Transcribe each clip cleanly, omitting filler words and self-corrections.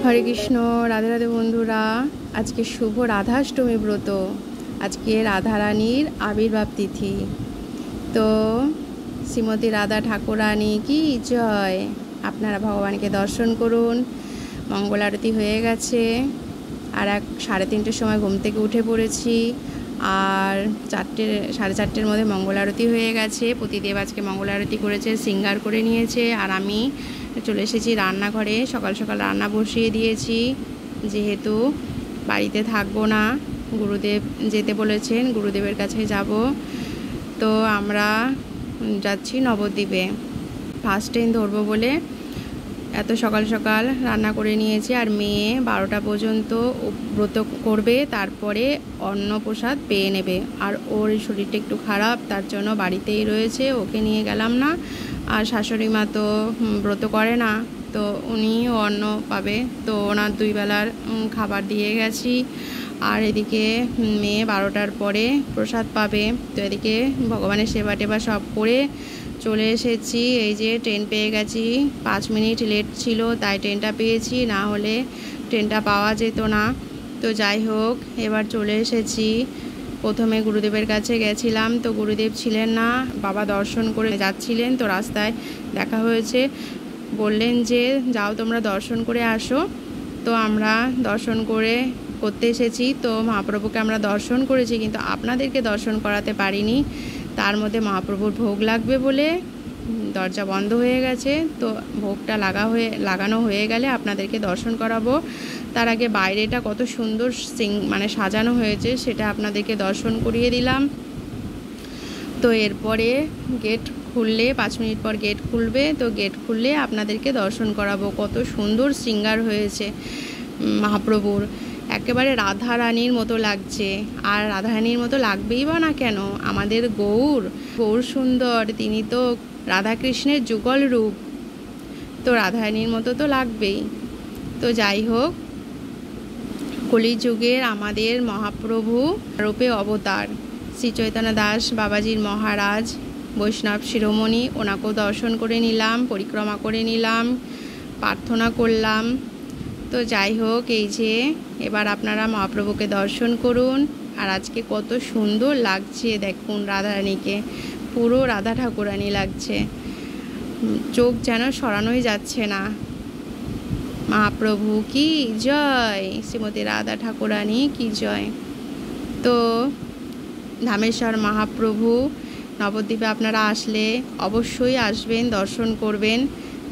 হরে কৃষ্ণ। রাধে রাধে বন্ধুরা, আজকে শুভ রাধাষ্টমী ব্রত। আজকে রাধারানীর আবির্ভাব তিথি। তো শ্রীমতী রাধা ঠাকুরানী কি জয়। আপনারা ভগবানকে দর্শন করুন। মঙ্গল আরতি হয়ে গেছে, আর 3:30 সময় ঘুম থেকে উঠে পড়েছি, আর 4:30 মধ্যে মঙ্গল আরতি হয়ে গেছে। প্রতিদেব আজকে মঙ্গল আরতি করেছে, শৃঙ্গার করে নিয়েছে, আর আমি চলে এসেছি রান্নাঘরে। সকাল সকাল রান্না বসিয়ে দিয়েছি, যেহেতু বাড়িতে থাকবো না, গুরুদেব যেতে বলেছেন, গুরুদেবের কাছে যাব। তো আমরা যাচ্ছি নবদ্বীপে, ফার্স্ট ট্রেন ধরবো বলে এত সকাল সকাল রান্না করে নিয়েছি। আর মেয়ে 12টা পর্যন্ত ব্রত করবে, তারপরে অন্নপ্রসাদ পেয়ে নেবে। আর ওর শরীরটা একটু খারাপ, তার জন্য বাড়িতেই রয়েছে, ওকে নিয়ে গেলাম না। আর শাশুড়ি মা তো ব্রত করে না, তো উনিও অন্ন পাবে, তো ওনার 2 বেলার খাবার দিয়ে গেছি। আর এদিকে মেয়ে 12টার পরে প্রসাদ পাবে। তো এদিকে ভগবানের সেবা টেবা সব করে চলে এসেছি। এই যে ট্রেন পেয়ে গেছি, 5 মিনিট লেট ছিল, তাই ট্রেনটা পেয়েছি, না হলে ট্রেনটা পাওয়া যেত না। তো যাই হোক, এবার চলে এসেছি। প্রথমে গুরুদেবের কাছে গেছিলাম, তো গুরুদেব ছিলেন না, বাবা দর্শন করে যাচ্ছিলেন। তো রাস্তায় দেখা হয়েছে, বললেন যে যাও তোমরা দর্শন করে আসো। তো আমরা দর্শন করতে এসেছি। তো মহাপ্রভুকে আমরা দর্শন করেছি, কিন্তু আপনাদেরকে দর্শন করাতে পারিনি। তার মধ্যে মহাপ্রভুর ভোগ লাগবে বলে দরজা বন্ধ হয়ে গেছে। তো ভোগটা লাগানো হয়ে গেলে আপনাদেরকে দর্শন করাবো। তার আগে বাইরেটা কত সুন্দর সাজানো হয়েছে, সেটা আপনাদেরকে দর্শন করিয়ে দিলাম। তো এরপরে গেট খুললে, 5 মিনিট পর গেট খুলবে, তো গেট খুললে আপনাদেরকে দর্শন করাবো। কত সুন্দর শৃঙ্গার হয়েছে মহাপ্রভুর, একেবারে রাধারানীর মতো লাগছে। আর রাধারানীর মতো লাগবেই বা না কেন, আমাদের গৌর সুন্দর, তিনি তো রাধাকৃষ্ণের যুগল রূপ, তো রাধারানীর মতো তো লাগবেই। তো যাই হোক, কলিযুগের আমাদের মহাপ্রভু রূপে অবতার শ্রী চৈতন্য দাস বাবাজির মহারাজ, বৈষ্ণব শিরোমণি, ওনাকেও দর্শন করে নিলাম, পরিক্রমা করে নিলাম, প্রার্থনা করলাম। তো যাই হোক, এই যে এবার আপনারা মহাপ্রভুকে দর্শন করুন। আর আজকে কত সুন্দর লাগছে দেখুন রাধারানীকে, পুরো রাধা ঠাকুরানী লাগছে, চোখ যেন সরানোই যাচ্ছে না। মহাপ্রভু কি জয়, শ্রীমতী রাধা ঠাকুরানী কি জয়। তো ধামেশ্বর মহাপ্রভু নবদ্বীপে আপনারা আসলে অবশ্যই আসবেন, দর্শন করবেন।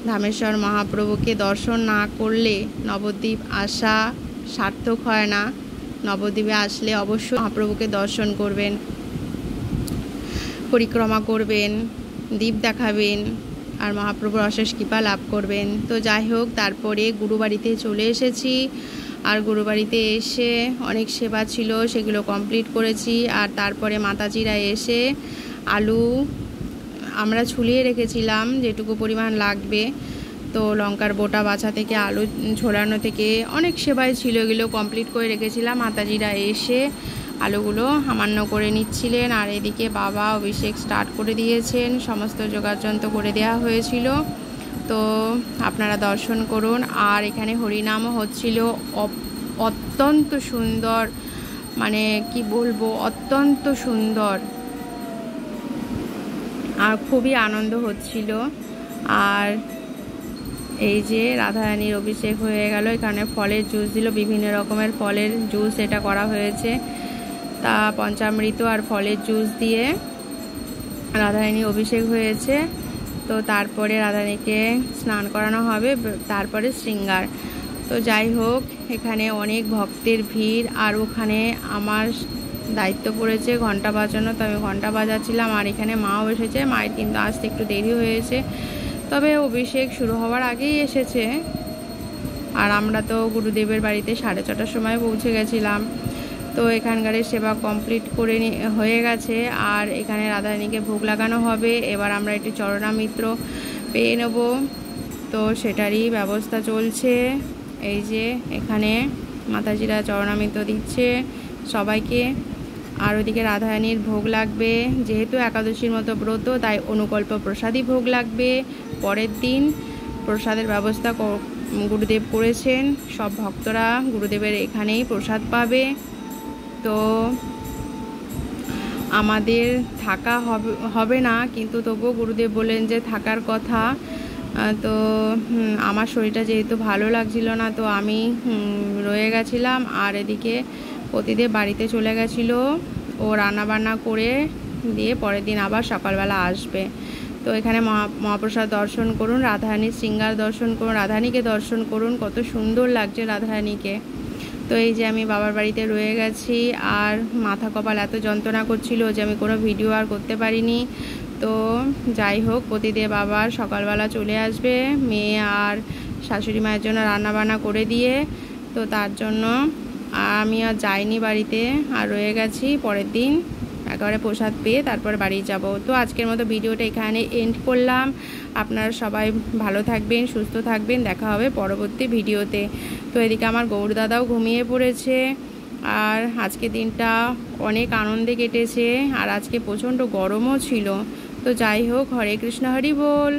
ধামেশ্বর মহাপ্রভুকে দর্শন না করলে নবদ্বীপ আসা সার্থক হয় না। নবদ্বীপে আসলে অবশ্যই মহাপ্রভুকে দর্শন করবেন, পরিক্রমা করবেন, দ্বীপ দেখাবেন, আর মহাপ্রভুর অশেষ কৃপা লাভ করবেন। তো যাই হোক, তারপরে গুরুবাড়িতে চলে এসেছি। আর গুরুবাড়িতে এসে অনেক সেবা ছিল, সেগুলো কমপ্লিট করেছি। আর তারপরে মাতাজিরা এসে আলু আমরা ছুলিয়ে রেখেছিলাম যেটুকু পরিমাণ লাগবে, তো লঙ্কার বোটা বাছা থেকে আলু ঝোলানো থেকে অনেক সেবাই ছিল, এগুলো কমপ্লিট করে রেখেছিলাম। মাতাজিরা এসে আলুগুলো সামান্য করে নিচ্ছিলেন। আর এদিকে বাবা অভিষেক স্টার্ট করে দিয়েছেন, সমস্ত যোগাযন্ত্র করে দেওয়া হয়েছিল। তো আপনারা দর্শন করুন। আর এখানে হরিনামও হচ্ছিল, অত্যন্ত সুন্দর, মানে কি বলবো, অত্যন্ত সুন্দর, আর খুবই আনন্দ হচ্ছিল। আর এই যে রাধারানীর অভিষেক হয়ে গেল, এখানে ফলের জুস দিল, বিভিন্ন রকমের ফলের জুস এটা করা হয়েছে, তা পঞ্চামৃত আর ফলের জুস দিয়ে রাধারানীর অভিষেক হয়েছে। তো তারপরে রাধারানীকে স্নান করানো হবে, তারপরে শৃঙ্গার। তো যাই হোক, এখানে অনেক ভক্তের ভিড়। আর ওখানে আমার দায়িত্ব পড়েছে ঘন্টা বাজানো, তো আমি ঘন্টা বাজাচ্ছিলাম। আর এখানে মাও এসেছে, মায়ের কিন্তু আসতে একটু দেরি হয়েছে, তবে অভিষেক শুরু হওয়ার আগেই এসেছে। আর আমরা তো গুরুদেবের বাড়িতে 6:30টার সময় পৌঁছে গেছিলাম। তো এখানকার সেবা কমপ্লিট করে হয়ে গেছে। আর এখানে রাধারানীকে ভোগ লাগানো হবে। এবার আমরা একটু চরণামৃত পেয়ে নেব, তো সেটারই ব্যবস্থা চলছে। এই যে এখানে মাতাজিরা চরণামৃত দিচ্ছে সবাইকে। আর ওইদিকে রাধারানীর ভোগ লাগবে, যেহেতু একাদশীর মতো ব্রত, তাই অনুকল্প প্রসাদই ভোগ লাগবে। পরের দিন প্রসাদের ব্যবস্থা গুরুদেব করেছেন। সব ভক্তরা গুরুদেবের এখানেই প্রসাদ পাবে। তো আমাদের থাকা হবে না, কিন্তু তবুও গুরুদেব বলেন যে থাকার কথা। তো আমার শরীরটা যেহেতু ভালো লাগছিল না, তো আমি রয়ে গেছিলাম। আর এদিকে পতিদেব বাড়িতে চলে গেছিলো, ও রান্নাবান্না করে দিয়ে পরের দিন আবার সকালবেলা আসবে। তো এখানে মহাপ্রসাদ দর্শন করুন, রাধারানীর শৃঙ্গার দর্শন করুন, রাধারানীকে দর্শন করুন, কত সুন্দর লাগছে রাধারানীকে। তো এই যে আমি বাবার বাড়িতে রয়ে গেছি, আর মাথা কপাল এত যন্ত্রণা করছিল যে আমি কোনো ভিডিও আর করতে পারিনি। তো যাই হোক, পতিদেব আবার সকালবেলা চলে আসবে মেয়ে আর শাশুড়ি মায়ের জন্য রান্নাবান্না করে দিয়ে। তো তার জন্য আমি আর যাইনি বাড়িতে, আর রয়ে গেছি। পরের দিন একেবারে প্রসাদ পেয়ে তারপর বাড়ি যাব। তো আজকের মতো ভিডিওটা এখানে এন্ড করলাম। আপনারা সবাই ভালো থাকবেন, সুস্থ থাকবেন, দেখা হবে পরবর্তী ভিডিওতে। তো এদিকে আমার গৌরদাদাও ঘুমিয়ে পড়েছে। আর আজকে দিনটা অনেক আনন্দে কেটেছে, আর আজকে প্রচণ্ড গরমও ছিল। তো যাই হোক, হরে কৃষ্ণ, হরি বল।